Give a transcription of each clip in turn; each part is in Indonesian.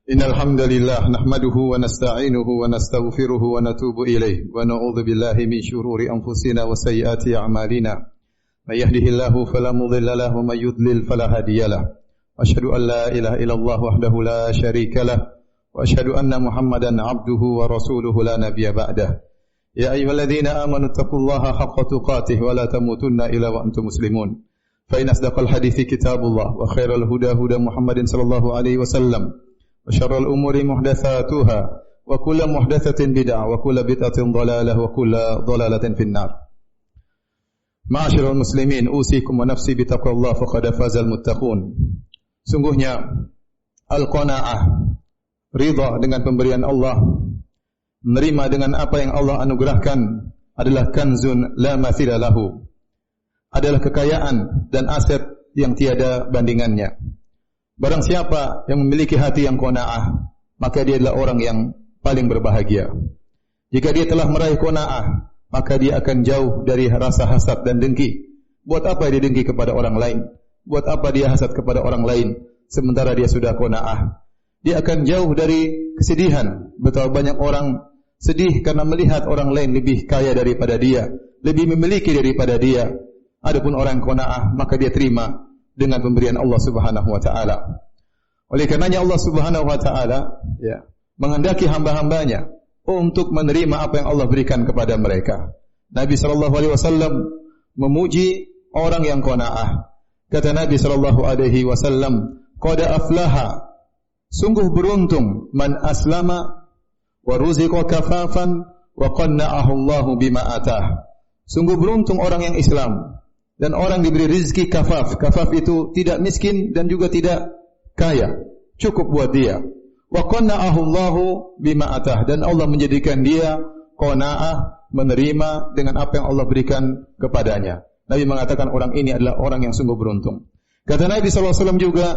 Innal hamdalillah nahmaduhu wa nasta'inuhu wa nastaghfiruhu wa natubu ilayh wa na'udzu billahi min shururi anfusina wa sayyiati a'malina. May yahdihillahu fala mudilla lahu wa may yudlil fala hadiyalah. Asyhadu an la ilaha illallah wahdahu la syarika lah wa asyhadu anna Muhammadan 'abduhu wa rasuluhu la nabiyya ba'dah. Ya ayyuhalladzina amanu taqullaha haqqa tuqatih wa la tamutunna illa wa antum muslimun. Fa in asdaqal hadithi kitabullah wa khairal huda huda Muhammadin sallallahu alaihi wasallam. Wa syarrul umuri muhdatsatuha wa kullu muhdatsatin bid'ah wa kullu bid'atin dhalalah wa kullu dhalalatin finnar. Ma'asyiral muslimin, usikum wa nafsi bi taqwallah faqad fazal muttaqun. Sungguhnya al-qanaah, ridha dengan pemberian Allah, menerima dengan apa yang Allah anugerahkan adalah kanzun la mathila lahu. Adalah kekayaan dan aset yang tiada bandingannya. Barang siapa yang memiliki hati yang qanaah, maka dia adalah orang yang paling berbahagia. Jika dia telah meraih qanaah, maka dia akan jauh dari rasa hasad dan dengki. Buat apa dia dengki kepada orang lain? Buat apa dia hasad kepada orang lain sementara dia sudah qanaah? Dia akan jauh dari kesedihan. Betapa banyak orang sedih karena melihat orang lain lebih kaya daripada dia, lebih memiliki daripada dia. Adapun orang qanaah, maka dia terima dengan pemberian Allah Subhanahu wa taala. Oleh karenanya Allah Subhanahu wa taala menghendaki hamba-hambanya untuk menerima apa yang Allah berikan kepada mereka. Nabi sallallahu alaihi wasallam memuji orang yang qanaah. Kata Nabi sallallahu alaihi wasallam, "Qad aflaha." Sungguh beruntung man aslama wa ruziqa kafafan wa qanna'ahu Allahu bima atah. Sungguh beruntung orang yang Islam dan orang diberi rezeki kafaf. Kafaf itu tidak miskin dan juga tidak kaya, cukup buat dia. Wa qanna'ahu Allahu bima atah, dan Allah menjadikan dia qanaah, menerima dengan apa yang Allah berikan kepadanya. Nabi mengatakan orang ini adalah orang yang sungguh beruntung. Kata Nabi sallallahu alaihi wasallam juga,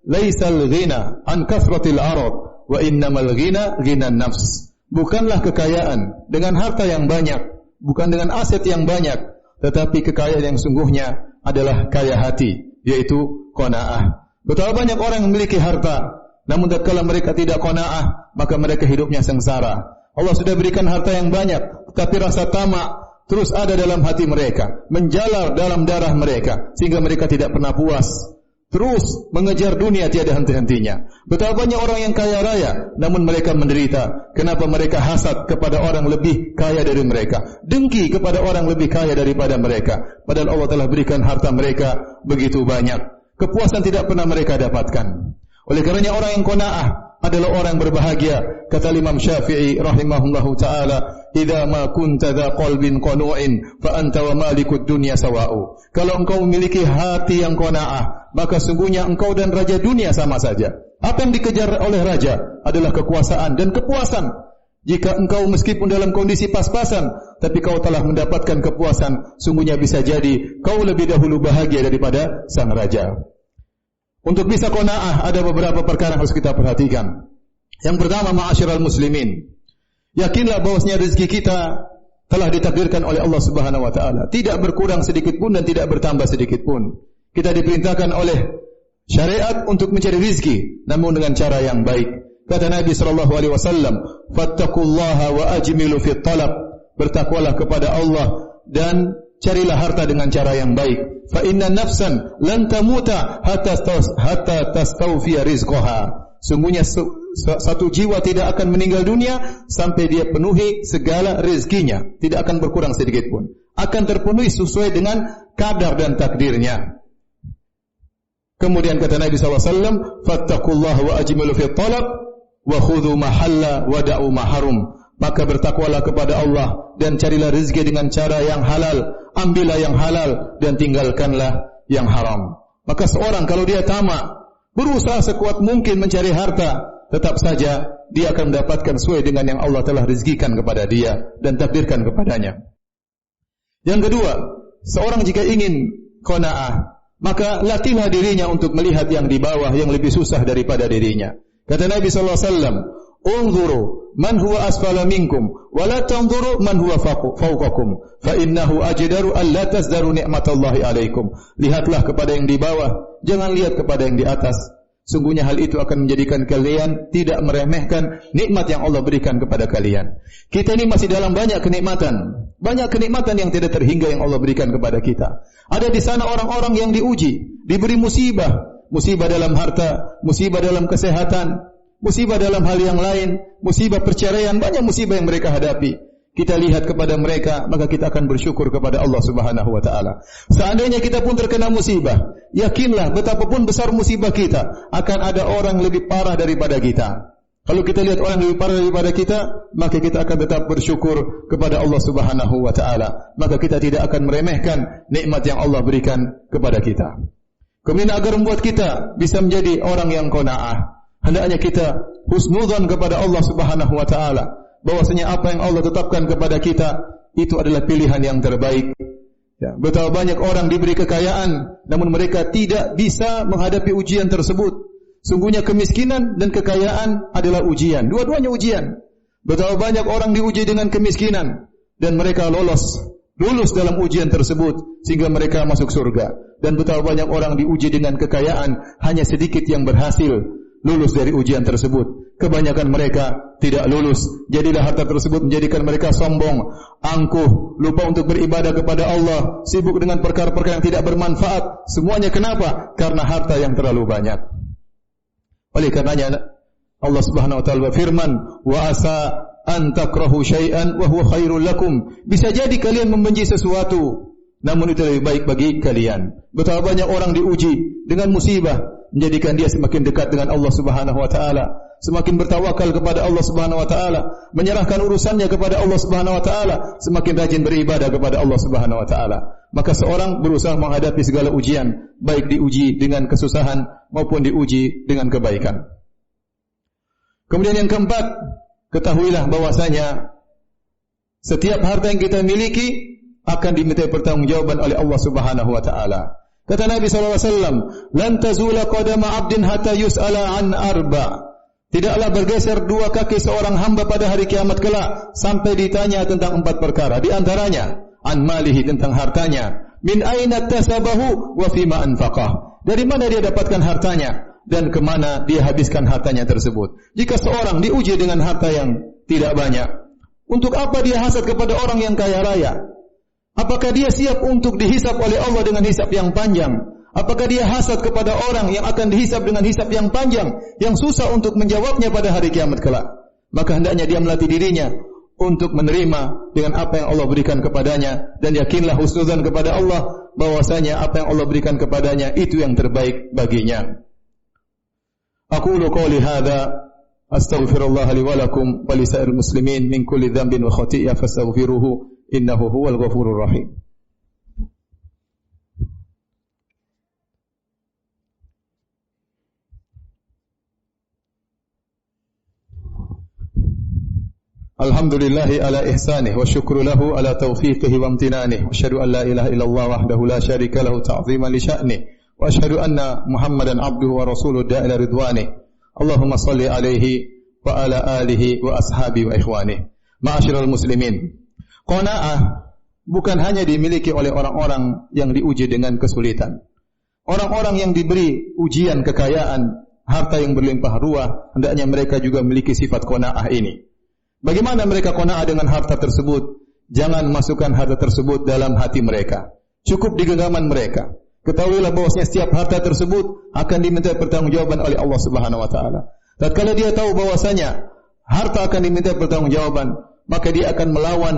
"Laisal ghina an kasratil arad, wa innamal ghina ghinan nafs." Bukanlah kekayaan dengan harta yang banyak, bukan dengan aset yang banyak, tetapi kekayaan yang sungguhnya adalah kaya hati, yaitu qanaah. Betapa banyak orang yang memiliki harta, namun tatkala mereka tidak qanaah, maka mereka hidupnya sengsara. Allah sudah berikan harta yang banyak, tetapi rasa tamak terus ada dalam hati mereka, menjalar dalam darah mereka, sehingga mereka tidak pernah puas. Terus mengejar dunia tiada henti-hentinya. Betapa banyak orang yang kaya raya, namun mereka menderita. Kenapa mereka hasad kepada orang lebih kaya dari mereka? Dengki kepada orang lebih kaya daripada mereka. Padahal Allah telah berikan harta mereka begitu banyak. Kepuasan tidak pernah mereka dapatkan. Oleh karenanya orang yang qanaah adalah orang yang berbahagia. Kata Imam Syafi'i rahimahullahu ta'ala, "Idza ma kunta dza qalbin qanu'in fa anta wa malikud dunya sawa'u." Kalau engkau memiliki hati yang qanaah, maka sungguhnya engkau dan raja dunia sama saja. Apa yang dikejar oleh raja adalah kekuasaan dan kepuasan. Jika engkau meskipun dalam kondisi pas-pasan, tapi kau telah mendapatkan kepuasan, sungguhnya bisa jadi kau lebih dahulu bahagia daripada sang raja. Untuk bisa qanaah ada beberapa perkara yang harus kita perhatikan. Yang pertama, ma'asyiral muslimin, yakinlah bahwasanya rezeki kita telah ditakdirkan oleh Allah Subhanahu wa taala, tidak berkurang sedikit pun dan tidak bertambah sedikit pun. Kita diperintahkan oleh syariat untuk mencari rezeki, namun dengan cara yang baik. Kata Nabi sallallahu alaihi wasallam, "Fattaqullaha wa ajmilu fit talab." Bertakwalah kepada Allah dan carilah harta dengan cara yang baik. Fa inna nafsan lan tamuta hatta tastawfiya rizqaha. Sungguhnya satu jiwa tidak akan meninggal dunia sampai dia penuhi segala rezekinya, tidak akan berkurang sedikit pun. Akan terpenuhi sesuai dengan kadar dan takdirnya. Kemudian kata Nabi sallallahu alaihi wasallam, "Fattaqullaha wa ajmilu fit talab wa khudhu ma halla wa da'u ma harum." Maka bertakwalah kepada Allah dan carilah rezeki dengan cara yang halal, ambillah yang halal dan tinggalkanlah yang haram. Maka seorang kalau dia tamak, berusaha sekuat mungkin mencari harta, tetap saja dia akan mendapatkan sesuai dengan yang Allah telah rezekikan kepada dia dan takdirkan kepadanya. Yang kedua, seorang jika ingin qanaah, maka latihlah dirinya untuk melihat yang di bawah yang lebih susah daripada dirinya. Kata Nabi sallallahu alaihi wasallam, "Unzuru man huwa asfala minkum wa la tanzuru man huwa fawqakum fa innahu ajdaru an la tazdaru ni'matallahi alaikum." Lihatlah kepada yang di bawah, jangan lihat kepada yang di atas. Sungguhnya hal itu akan menjadikan kalian tidak meremehkan nikmat yang Allah berikan kepada kalian. Kita ini masih dalam banyak kenikmatan. Banyak kenikmatan yang tidak terhingga yang Allah berikan kepada kita. Ada di sana orang-orang yang diuji, diberi musibah. Musibah dalam harta, musibah dalam kesehatan, musibah dalam hal yang lain, musibah perceraian, banyak musibah yang mereka hadapi. Kita lihat kepada mereka, maka kita akan bersyukur kepada Allah Subhanahu wa taala. Seandainya kita pun terkena musibah, yakinlah betapapun besar musibah kita, akan ada orang lebih parah daripada kita. Kalau kita lihat orang lebih parah daripada kita, maka kita akan tetap bersyukur kepada Allah Subhanahu wa taala. Maka kita tidak akan meremehkan nikmat yang Allah berikan kepada kita. Kemudian agar membuat kita bisa menjadi orang yang qanaah, hendaknya kita husnudzan kepada Allah Subhanahu wa taala. Bahwasanya apa yang Allah tetapkan kepada kita itu adalah pilihan yang terbaik. Ya, betapa banyak orang diberi kekayaan, namun mereka tidak bisa menghadapi ujian tersebut. Sungguhnya kemiskinan dan kekayaan adalah ujian. Dua-duanya ujian. Betapa banyak orang diuji dengan kemiskinan dan mereka lulus dalam ujian tersebut sehingga mereka masuk surga. Dan betapa banyak orang diuji dengan kekayaan, hanya sedikit yang berhasil lulus dari ujian tersebut. Kebanyakan mereka tidak lulus. Jadilah harta tersebut menjadikan mereka sombong, angkuh, lupa untuk beribadah kepada Allah, sibuk dengan perkara-perkara yang tidak bermanfaat. Semuanya kenapa? Karena harta yang terlalu banyak. Oleh karenanya Allah Subhanahu wa taala berfirman, "Wa asa an takrahu syai'an wa huwa khairul lakum." Bisa jadi kalian membenci sesuatu, namun itu lebih baik bagi kalian. Betapa banyak orang diuji dengan musibah, menjadikan dia semakin dekat dengan Allah Subhanahu wa taala, semakin bertawakal kepada Allah Subhanahu wa taala, menyerahkan urusannya kepada Allah Subhanahu wa taala, semakin rajin beribadah kepada Allah Subhanahu wa taala. Maka seorang berusaha menghadapi segala ujian, baik diuji dengan kesusahan maupun diuji dengan kebaikan. Kemudian yang keempat, ketahuilah bahwasanya setiap harta yang kita miliki akan dimintai pertanggungjawaban oleh Allah Subhanahu wa taala. Kata Nabi SAW, "Lan tazula qadama 'abdin hatta yus'ala an arba." Tidaklah bergeser dua kaki seorang hamba pada hari kiamat kelak sampai ditanya tentang 4 perkara. Di antaranya, an malihi, tentang hartanya, min aina tasabahu wa fima anfaqah. Dari mana dia dapatkan hartanya dan kemana dia habiskan hartanya tersebut. Jika seorang diuji dengan harta yang tidak banyak, untuk apa dia hasad kepada orang yang kaya raya? Apakah dia siap untuk dihisab oleh Allah dengan hisab yang panjang? Apakah dia hasad kepada orang yang akan dihisab dengan hisab yang panjang, yang susah untuk menjawabnya pada hari kiamat kelak? Maka hendaknya dia melatih dirinya untuk menerima dengan apa yang Allah berikan kepadanya, dan yakinlah husnudzan kepada Allah bahwasanya apa yang Allah berikan kepadanya itu yang terbaik baginya. Aqulu qouli hadza astaghfirullah li wa lakum wa lisa'iril muslimin min kulli dhanbin wa khati'ah fastaghfiruhu innahu huwal ghafurur rahim. Alhamdulillahi ala ihsanih wa syukru lahu ala taufiqihi wa amtinanih wa asyhadu an la ilaha illallah wahdahu la syarika lahu ta'ziman li sya'nih wa asyhadu anna Muhammadan abduhu wa rasuluhu da'ila ridwanih. Allahumma salli alaihi wa ala alihi wa ashabihi wa ikhwanih. Ma'asyiral muslimin, qanaah bukan hanya dimiliki oleh orang-orang yang diuji dengan kesulitan. Orang-orang yang diberi ujian kekayaan, harta yang berlimpah ruah, hendaknya mereka juga memiliki sifat qanaah ini. Bagaimana mereka qanaah dengan harta tersebut? Jangan masukkan harta tersebut dalam hati mereka. Cukup di genggaman mereka. Ketahuilah bahwasanya setiap harta tersebut akan diminta pertanggungjawaban oleh Allah Subhanahu wa taala. Tatkala dia tahu bahwasanya harta akan diminta pertanggungjawaban, maka dia akan melawan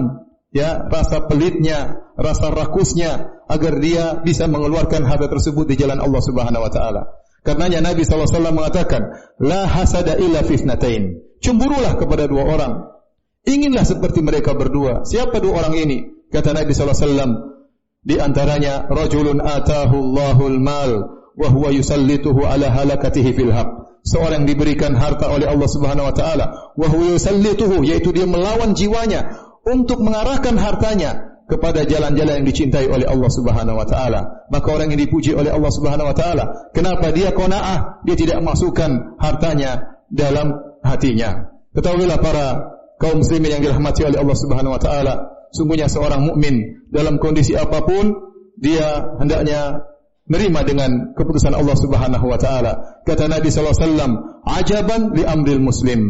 rasa pelitnya, rasa rakusnya, agar dia bisa mengeluarkan harta tersebut di jalan Allah Subhanahu wa taala. Karenanya Nabi SAW mengatakan, la hasada illa fitnatain. Cemburulah kepada 2 orang. Inginlah seperti mereka berdua. Siapa 2 orang ini? Kata Nabi SAW, di antaranya rajulun atahu Allahul mal wa huwa yusallituhu ala halakatihi fil haq. Seorang yang diberikan harta oleh Allah Subhanahu wa taala, wa huwa yusallituhu, yaitu dia melawan jiwanya untuk mengarahkan hartanya kepada jalan-jalan yang dicintai oleh Allah Subhanahu wa taala. Maka orang yang dipuji oleh Allah Subhanahu wa taala, kenapa dia qanaah? Dia tidak masukkan hartanya dalam hatinya. Ketahuilah para kaum muslimin yang dirahmati oleh Allah Subhanahu wa taala, sungguhnya seorang mukmin dalam kondisi apapun dia hendaknya menerima dengan keputusan Allah Subhanahu wa taala. Kata Nabi sallallahu alaihi wasallam, "Ajaban li amril muslim."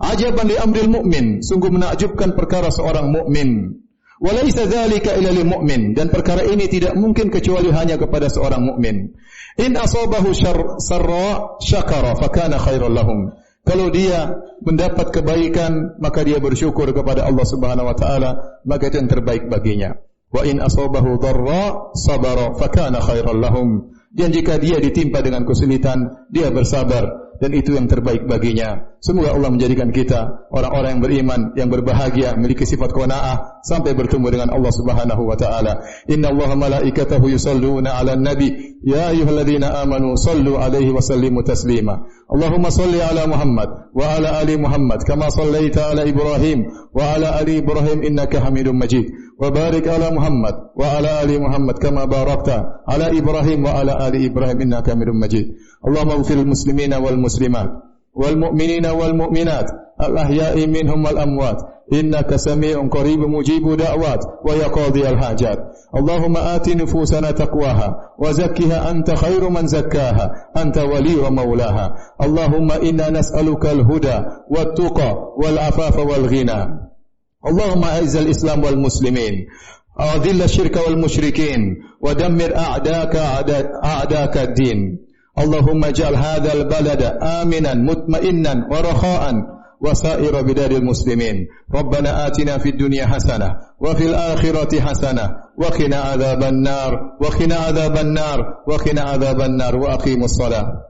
Ajaban li amril mu'min, sungguh menakjubkan perkara seorang mukmin. Wa laisa dzalika illa lil mu'min, dan perkara ini tidak mungkin kecuali hanya kepada seorang mukmin. In asabahu sarra syakara fakana khairan lahum. Kalau dia mendapat kebaikan, maka dia bersyukur kepada Allah Subhanahu wa taala, maka itu yang terbaik baginya. Wa in asabahu dharra sabara fakana khairan lahum. Dan jika dia ditimpa dengan kesulitan, dia bersabar, dan itu yang terbaik baginya. Semoga Allah menjadikan kita orang-orang yang beriman, yang berbahagia, memiliki sifat qanaah sampai bertemu dengan Allah Subhanahu wa taala. Innallaha malaikatahu yusalluna 'alan nabi, ya ayyuhalladzina amanu sallu 'alaihi wa sallimu taslima. Allahumma salli 'ala Muhammad wa 'ala ali Muhammad kama sallaita 'ala Ibrahim wa 'ala ali Ibrahim innaka Hamidum Majid. Wa barik 'ala Muhammad wa 'ala ali Muhammad kama barakta 'ala Ibrahim wa 'ala ali Ibrahim innaka Hamidum Majid. Allahumma ighfir lil muslimina wal muslimat wal mu'minina wal mu'minat al ahya'i minhum wal amwat innaka sami'un qaribun mujibu da'wat wa ya qadiyal hajat. Allahumma ati nufusana taqwaha wa zakkiha anta khairu man zakkaha anta wali wa maulaha. Allahumma inna nas'aluka al huda wat tuqa wal afafa wal ghina. Allahumma a'izzal islam wal muslimin, adhill asyirka wal musyrikin, wa dammir a'daka ad-din. Allahumma ij'al hadzal balada aminan mutma'innan wa rakha'an wa sa'ira biladil muslimin. Rabbana atina fid dunya hasanah wa fil akhirati hasanah wa qina adzaban nar wa qina adzaban nar wa qina adzaban nar wa aqimus shalah.